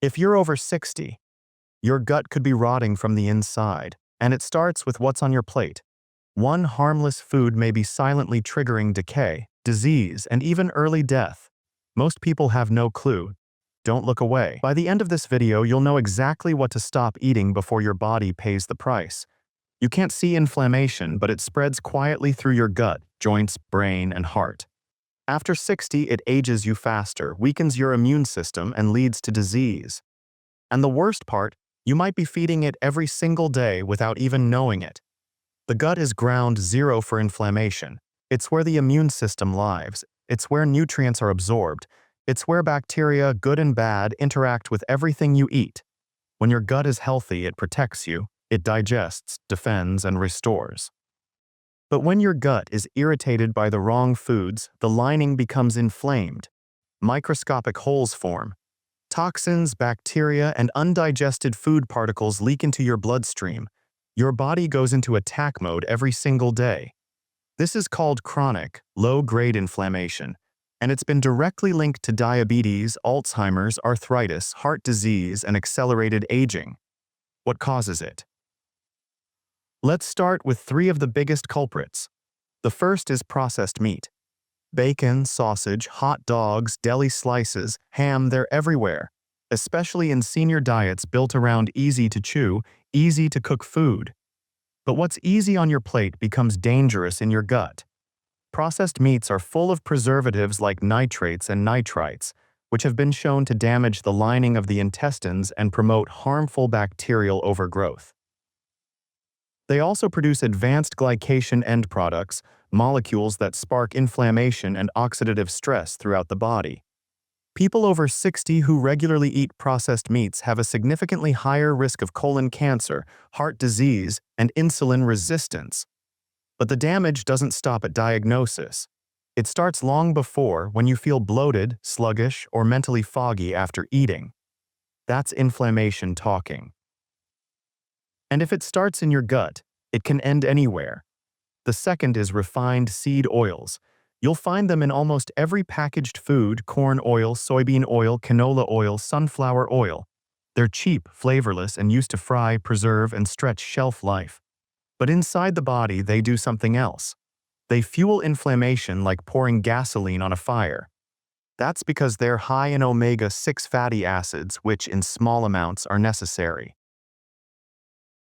If you're over 60, your gut could be rotting from the inside, and it starts with what's on your plate. One harmless food may be silently triggering decay, disease, and even early death. Most people have no clue. Don't look away. By the end of this video, you'll know exactly what to stop eating before your body pays the price. You can't see inflammation, but it spreads quietly through your gut, joints, brain, and heart. After 60, it ages you faster, weakens your immune system, and leads to disease. And the worst part, you might be feeding it every single day without even knowing it. The gut is ground zero for inflammation. It's where the immune system lives. It's where nutrients are absorbed. It's where bacteria, good and bad, interact with everything you eat. When your gut is healthy, it protects you. It digests, defends, and restores. But when your gut is irritated by the wrong foods, the lining becomes inflamed. Microscopic holes form. Toxins, bacteria, and undigested food particles leak into your bloodstream. Your body goes into attack mode every single day. This is called chronic, low-grade inflammation, and it's been directly linked to diabetes, Alzheimer's, arthritis, heart disease, and accelerated aging. What causes it? Let's start with three of the biggest culprits. The first is processed meat. Bacon, sausage, hot dogs, deli slices, ham, they're everywhere, especially in senior diets built around easy-to-chew, easy-to-cook food. But what's easy on your plate becomes dangerous in your gut. Processed meats are full of preservatives like nitrates and nitrites, which have been shown to damage the lining of the intestines and promote harmful bacterial overgrowth. They also produce advanced glycation end products, molecules that spark inflammation and oxidative stress throughout the body. People over 60 who regularly eat processed meats have a significantly higher risk of colon cancer, heart disease, and insulin resistance. But the damage doesn't stop at diagnosis. It starts long before, when you feel bloated, sluggish, or mentally foggy after eating. That's inflammation talking. And if it starts in your gut, it can end anywhere. The second is refined seed oils. You'll find them in almost every packaged food: corn oil, soybean oil, canola oil, sunflower oil. They're cheap, flavorless, and used to fry, preserve, and stretch shelf life. But inside the body, they do something else. They fuel inflammation like pouring gasoline on a fire. That's because they're high in omega-6 fatty acids, which in small amounts are necessary.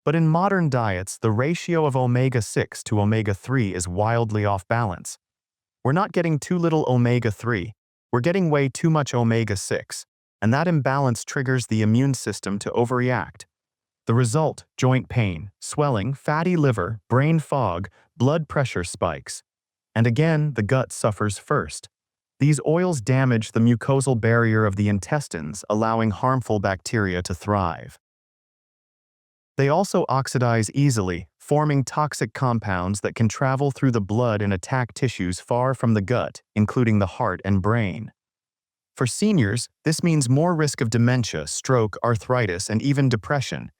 But in modern diets, the ratio of omega-6 to omega-3 is wildly off balance. We're not getting too little omega-3, we're getting way too much omega-6, and that imbalance triggers the immune system to overreact. The result: joint pain, swelling, fatty liver, brain fog, blood pressure spikes. And again, the gut suffers first. These oils damage the mucosal barrier of the intestines, allowing harmful bacteria to thrive. They also oxidize easily, forming toxic compounds that can travel through the blood and attack tissues far from the gut, including the heart and brain. For seniors, this means more risk of dementia, stroke, arthritis, and even depression.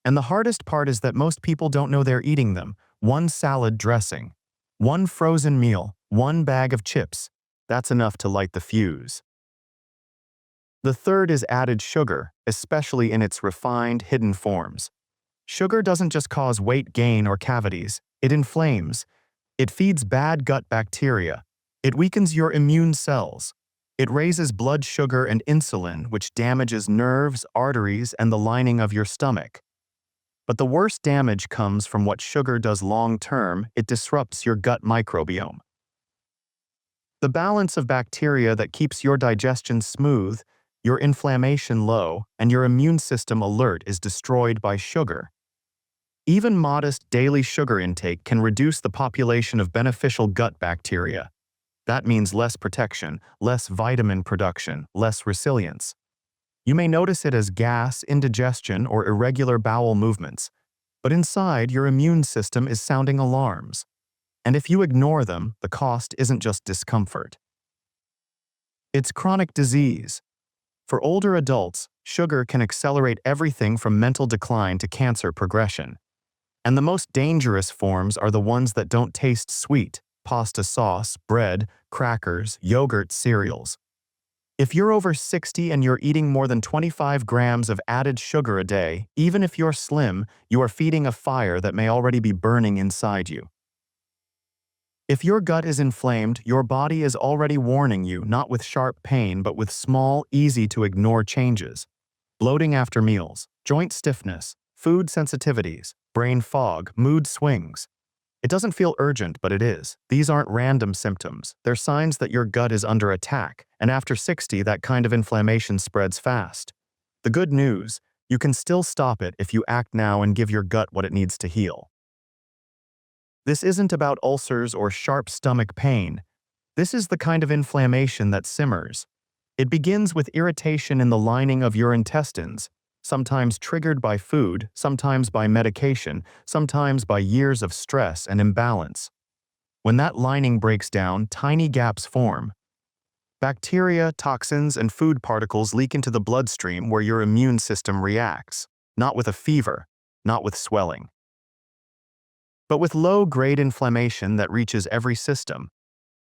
And the hardest part is that most people don't know they're eating them. One salad dressing, one frozen meal, one bag of chips. That's enough to light the fuse. The third is added sugar, especially in its refined, hidden forms. Sugar doesn't just cause weight gain or cavities, it inflames. It feeds bad gut bacteria. It weakens your immune cells. It raises blood sugar and insulin, which damages nerves, arteries, and the lining of your stomach. But the worst damage comes from what sugar does long-term. It disrupts your gut microbiome. The balance of bacteria that keeps your digestion smooth, your inflammation low, and your immune system alert is destroyed by sugar. Even modest daily sugar intake can reduce the population of beneficial gut bacteria. That means less protection, less vitamin production, less resilience. You may notice it as gas, indigestion, or irregular bowel movements, but inside, your immune system is sounding alarms. And if you ignore them, the cost isn't just discomfort. It's chronic disease. For older adults, sugar can accelerate everything from mental decline to cancer progression. And the most dangerous forms are the ones that don't taste sweet: pasta sauce, bread, crackers, yogurt, cereals. If you're over 60 and you're eating more than 25 grams of added sugar a day, even if you're slim, you are feeding a fire that may already be burning inside you. If your gut is inflamed, your body is already warning you, not with sharp pain, but with small, easy-to-ignore changes. Bloating after meals, joint stiffness, food sensitivities, brain fog, mood swings. It doesn't feel urgent, but it is. These aren't random symptoms. They're signs that your gut is under attack, and after 60, that kind of inflammation spreads fast. The good news, you can still stop it if you act now and give your gut what it needs to heal. This isn't about ulcers or sharp stomach pain. This is the kind of inflammation that simmers. It begins with irritation in the lining of your intestines, sometimes triggered by food, sometimes by medication, sometimes by years of stress and imbalance. When that lining breaks down, tiny gaps form. Bacteria, toxins, and food particles leak into the bloodstream where your immune system reacts, not with a fever, not with swelling, but with low-grade inflammation that reaches every system.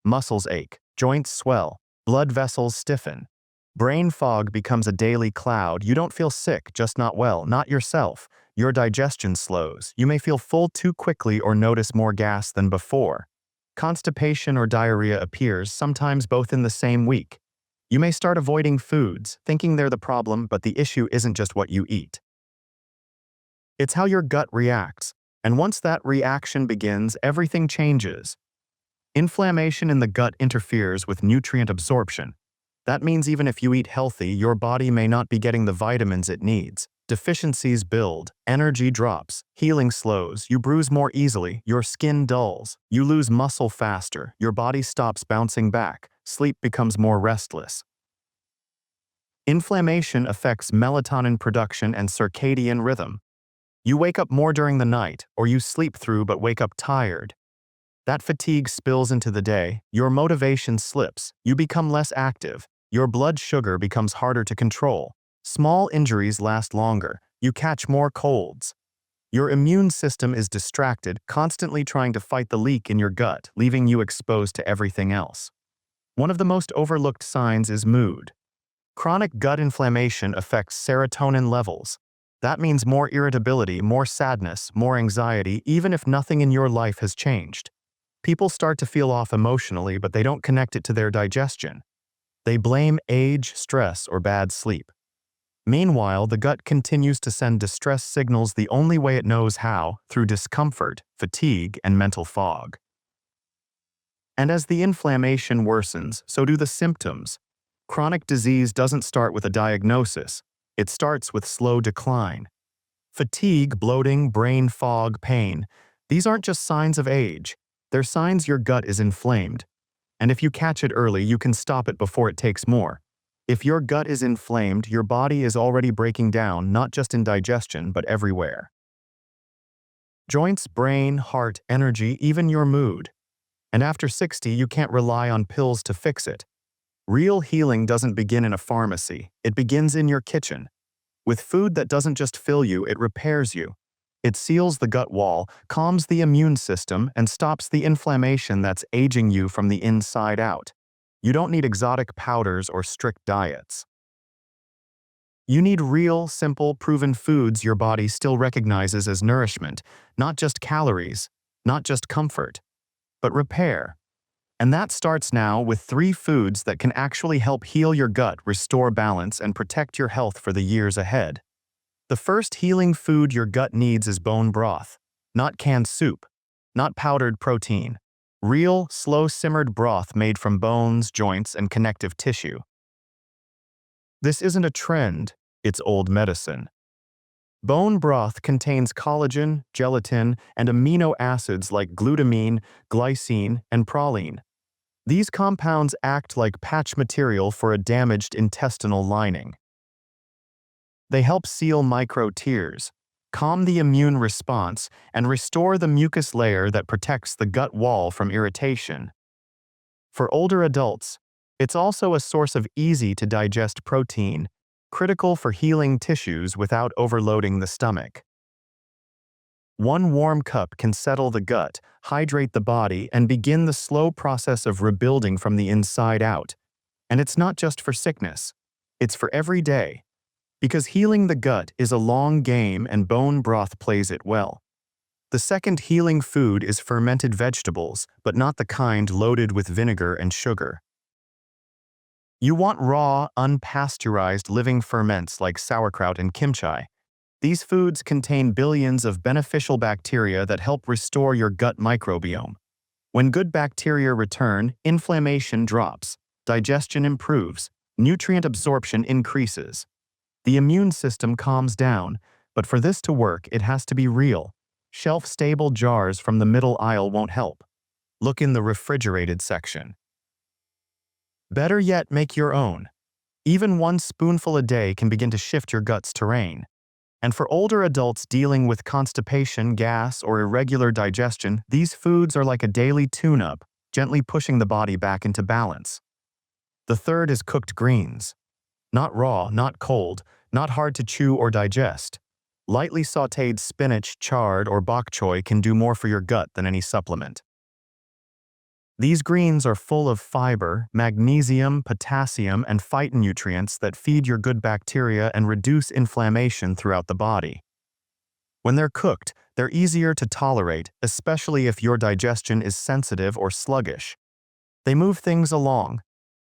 Muscles ache, joints swell, blood vessels stiffen. Brain fog becomes a daily cloud. You don't feel sick, just not well, not yourself. Your digestion slows. You may feel full too quickly or notice more gas than before. Constipation or diarrhea appears, sometimes both in the same week. You may start avoiding foods, thinking they're the problem, but the issue isn't just what you eat. It's how your gut reacts. And once that reaction begins, everything changes. Inflammation in the gut interferes with nutrient absorption. That means even if you eat healthy, your body may not be getting the vitamins it needs. Deficiencies build, energy drops, healing slows, you bruise more easily, your skin dulls, you lose muscle faster, your body stops bouncing back, sleep becomes more restless. Inflammation affects melatonin production and circadian rhythm. You wake up more during the night, or you sleep through but wake up tired. That fatigue spills into the day, your motivation slips, you become less active, your blood sugar becomes harder to control. Small injuries last longer, you catch more colds. Your immune system is distracted, constantly trying to fight the leak in your gut, leaving you exposed to everything else. One of the most overlooked signs is mood. Chronic gut inflammation affects serotonin levels. That means more irritability, more sadness, more anxiety, even if nothing in your life has changed. People start to feel off emotionally, but they don't connect it to their digestion. They blame age, stress, or bad sleep. Meanwhile, the gut continues to send distress signals the only way it knows how, through discomfort, fatigue, and mental fog. And as the inflammation worsens, so do the symptoms. Chronic disease doesn't start with a diagnosis. It starts with slow decline. Fatigue, bloating, brain fog, pain. These aren't just signs of age. They're signs your gut is inflamed. And if you catch it early, you can stop it before it takes more. If your gut is inflamed, your body is already breaking down, not just in digestion, but everywhere. Joints, brain, heart, energy, even your mood. And after 60, you can't rely on pills to fix it. Real healing doesn't begin in a pharmacy. It begins in your kitchen. With food that doesn't just fill you, it repairs you. It seals the gut wall, calms the immune system, and stops the inflammation that's aging you from the inside out. You don't need exotic powders or strict diets. You need real, simple, proven foods your body still recognizes as nourishment, not just calories, not just comfort, but repair. And that starts now with 3 foods that can actually help heal your gut, restore balance, and protect your health for the years ahead. The first healing food your gut needs is bone broth, not canned soup, not powdered protein. Real, slow-simmered broth made from bones, joints, and connective tissue. This isn't a trend, it's old medicine. Bone broth contains collagen, gelatin, and amino acids like glutamine, glycine, and proline. These compounds act like patch material for a damaged intestinal lining. They help seal micro tears, calm the immune response, and restore the mucus layer that protects the gut wall from irritation. For older adults, it's also a source of easy-to-digest protein, critical for healing tissues without overloading the stomach. 1 warm cup can settle the gut, hydrate the body, and begin the slow process of rebuilding from the inside out. And it's not just for sickness. It's for every day. Because healing the gut is a long game and bone broth plays it well. The second healing food is fermented vegetables, but not the kind loaded with vinegar and sugar. You want raw, unpasteurized living ferments like sauerkraut and kimchi. These foods contain billions of beneficial bacteria that help restore your gut microbiome. When good bacteria return, inflammation drops, digestion improves, nutrient absorption increases. The immune system calms down, but for this to work, it has to be real. Shelf-stable jars from the middle aisle won't help. Look in the refrigerated section. Better yet, make your own. Even one spoonful a day can begin to shift your gut's terrain. And for older adults dealing with constipation, gas, or irregular digestion, these foods are like a daily tune-up, gently pushing the body back into balance. The third is cooked greens. Not raw, not cold, not hard to chew or digest. Lightly sautéed spinach, chard, or bok choy can do more for your gut than any supplement. These greens are full of fiber, magnesium, potassium, and phytonutrients that feed your good bacteria and reduce inflammation throughout the body. When they're cooked, they're easier to tolerate, especially if your digestion is sensitive or sluggish. They move things along.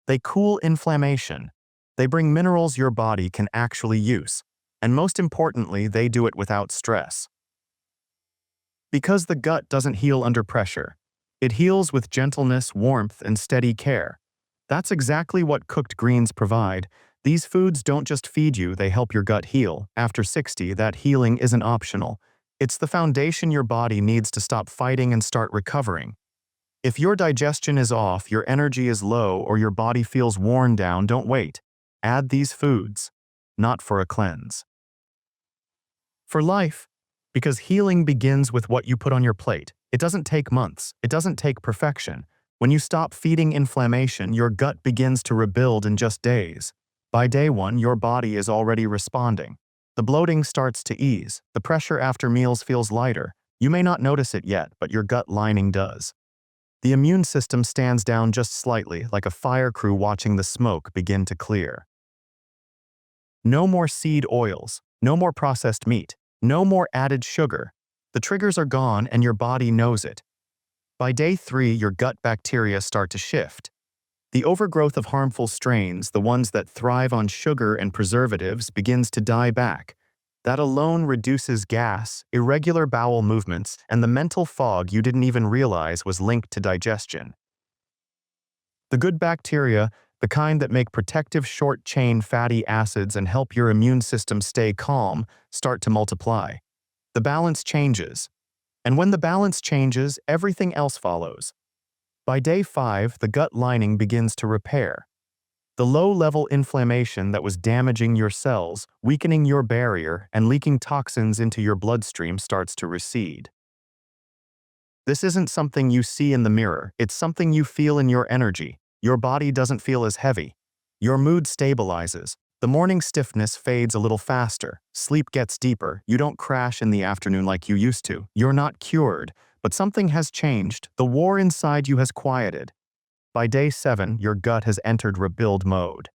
They cool inflammation. They bring minerals your body can actually use. And most importantly, they do it without stress. Because the gut doesn't heal under pressure. It heals with gentleness, warmth, and steady care. That's exactly what cooked greens provide. These foods don't just feed you, they help your gut heal. After 60, that healing isn't optional. It's the foundation your body needs to stop fighting and start recovering. If your digestion is off, your energy is low, or your body feels worn down, don't wait. Add these foods, not for a cleanse. For life, because healing begins with what you put on your plate. It doesn't take months. It doesn't take perfection. When you stop feeding inflammation, your gut begins to rebuild in just days. By day 1, your body is already responding. The bloating starts to ease. The pressure after meals feels lighter. You may not notice it yet, but your gut lining does. The immune system stands down just slightly, like a fire crew watching the smoke begin to clear. No more seed oils. No more processed meat. No more added sugar. The triggers are gone and your body knows it. By day 3, your gut bacteria start to shift. The overgrowth of harmful strains, the ones that thrive on sugar and preservatives, begins to die back. That alone reduces gas, irregular bowel movements, and the mental fog you didn't even realize was linked to digestion. The good bacteria, the kind that make protective short-chain fatty acids and help your immune system stay calm, start to multiply. The balance changes. And when the balance changes, everything else follows. By day 5, the gut lining begins to repair. The low-level inflammation that was damaging your cells, weakening your barrier, and leaking toxins into your bloodstream starts to recede. This isn't something you see in the mirror, it's something you feel in your energy. Your body doesn't feel as heavy. Your mood stabilizes. The morning stiffness fades a little faster. Sleep gets deeper. You don't crash in the afternoon like you used to. You're not cured, but something has changed. The war inside you has quieted. By day 7, your gut has entered rebuild mode.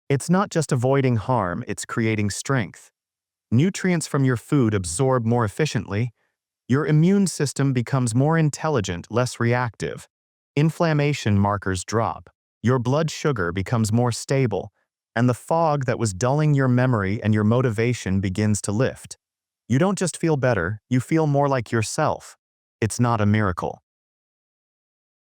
It's not just avoiding harm, it's creating strength. Nutrients from your food absorb more efficiently. Your immune system becomes more intelligent, less reactive. Inflammation markers drop. Your blood sugar becomes more stable. And the fog that was dulling your memory and your motivation begins to lift. You don't just feel better, you feel more like yourself. It's not a miracle.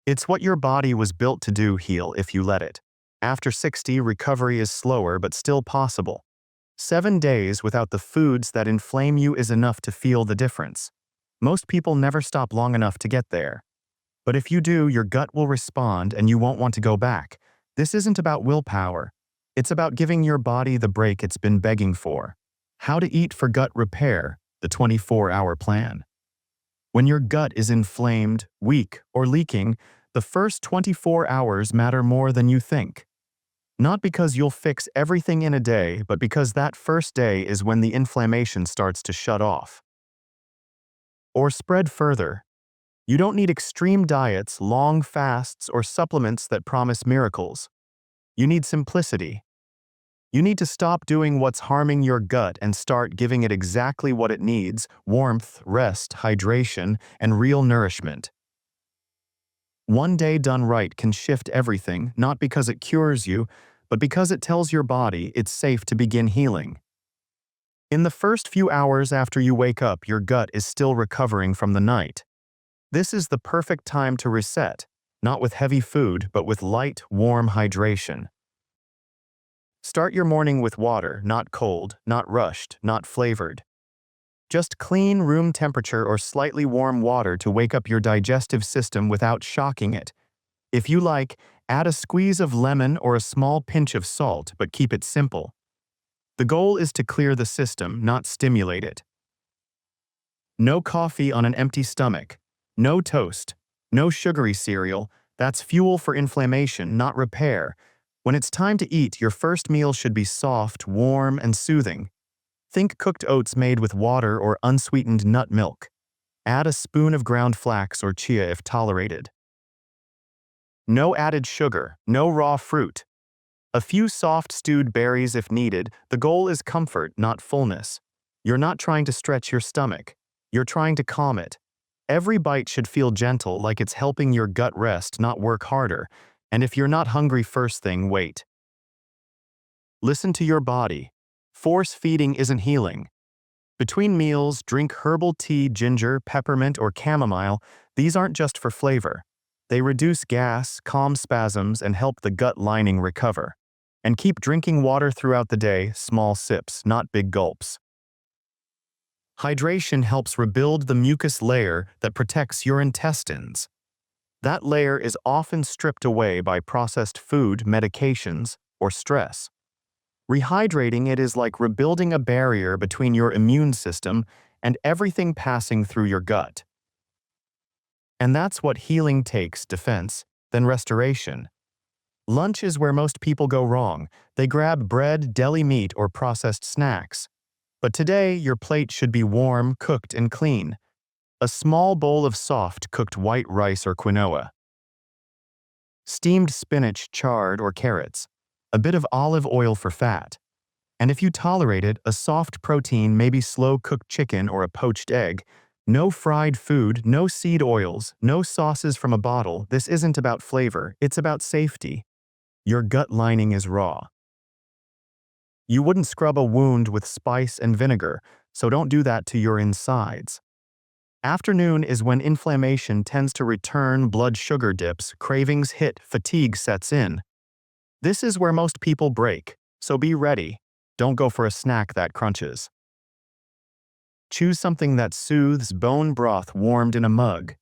It's what your body was built to do, heal if you let it. After 60, recovery is slower but still possible. 7 days without the foods that inflame you is enough to feel the difference. Most people never stop long enough to get there. But if you do, your gut will respond and you won't want to go back. This isn't about willpower. It's about giving your body the break it's been begging for. How to eat for gut repair, the 24-hour plan. When your gut is inflamed, weak, or leaking, the first 24 hours matter more than you think. Not because you'll fix everything in a day, but because that first day is when the inflammation starts to shut off. Or spread further. You don't need extreme diets, long fasts, or supplements that promise miracles. You need simplicity. You need to stop doing what's harming your gut and start giving it exactly what it needs: warmth, rest, hydration, and real nourishment. One day done right can shift everything, not because it cures you, but because it tells your body it's safe to begin healing. In the first few hours after you wake up, your gut is still recovering from the night. This is the perfect time to reset, not with heavy food, but with light, warm hydration. Start your morning with water, not cold, not rushed, not flavored. Just clean, room temperature or slightly warm water to wake up your digestive system without shocking it. If you like, add a squeeze of lemon or a small pinch of salt, but keep it simple. The goal is to clear the system, not stimulate it. No coffee on an empty stomach. No toast. No sugary cereal. That's fuel for inflammation, not repair. When it's time to eat, your first meal should be soft, warm, and soothing. Think cooked oats made with water or unsweetened nut milk. Add a spoon of ground flax or chia if tolerated. No added sugar, no raw fruit. A few soft stewed berries if needed. The goal is comfort, not fullness. You're not trying to stretch your stomach. You're trying to calm it. Every bite should feel gentle, like it's helping your gut rest, not work harder. And if you're not hungry first thing, wait. Listen to your body. Force feeding isn't healing. Between meals, drink herbal tea, ginger, peppermint, or chamomile. These aren't just for flavor. They reduce gas, calm spasms, and help the gut lining recover. And keep drinking water throughout the day, small sips, not big gulps. Hydration helps rebuild the mucus layer that protects your intestines. That layer is often stripped away by processed food, medications, or stress. Rehydrating it is like rebuilding a barrier between your immune system and everything passing through your gut. And that's what healing takes: defense, then restoration. Lunch is where most people go wrong. They grab bread, deli meat, or processed snacks. But today, your plate should be warm, cooked, and clean. A small bowl of soft, cooked white rice or quinoa. Steamed spinach, chard, or carrots. A bit of olive oil for fat. And if you tolerate it, a soft protein, maybe slow-cooked chicken or a poached egg. No fried food, no seed oils, no sauces from a bottle. This isn't about flavor, it's about safety. Your gut lining is raw. You wouldn't scrub a wound with spice and vinegar, so don't do that to your insides. Afternoon is when inflammation tends to return, blood sugar dips, cravings hit, fatigue sets in. This is where most people break, so be ready. Don't go for a snack that crunches. Choose something that soothes: bone broth warmed in a mug.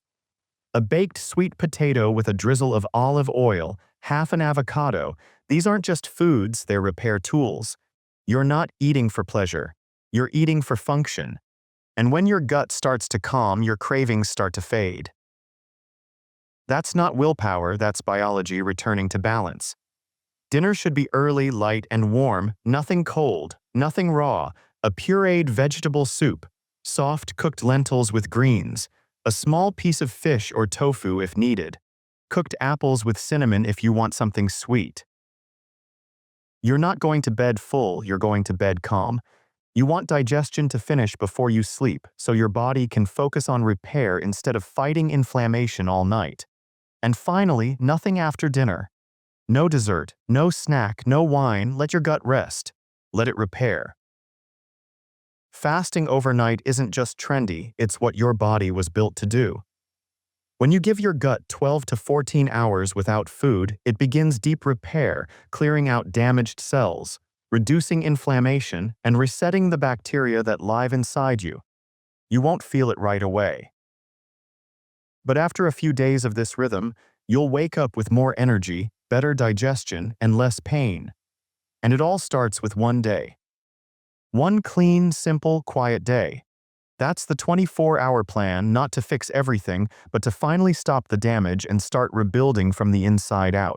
A baked sweet potato with a drizzle of olive oil, half an avocado. These aren't just foods, they're repair tools. You're not eating for pleasure. You're eating for function. And when your gut starts to calm, your cravings start to fade. That's not willpower, that's biology returning to balance. Dinner should be early, light, and warm, nothing cold, nothing raw. A pureed vegetable soup, soft cooked lentils with greens, a small piece of fish or tofu if needed, cooked apples with cinnamon if you want something sweet. You're not going to bed full, you're going to bed calm. You want digestion to finish before you sleep, so your body can focus on repair instead of fighting inflammation all night. And finally, nothing after dinner. No dessert, no snack, no wine. Let your gut rest. Let it repair. Fasting overnight isn't just trendy, it's what your body was built to do. When you give your gut 12 to 14 hours without food, it begins deep repair, clearing out damaged cells, reducing inflammation, and resetting the bacteria that live inside you. You won't feel it right away. But after a few days of this rhythm, you'll wake up with more energy, better digestion, and less pain. And it all starts with one day. One clean, simple, quiet day. That's the 24-hour plan, not to fix everything, but to finally stop the damage and start rebuilding from the inside out.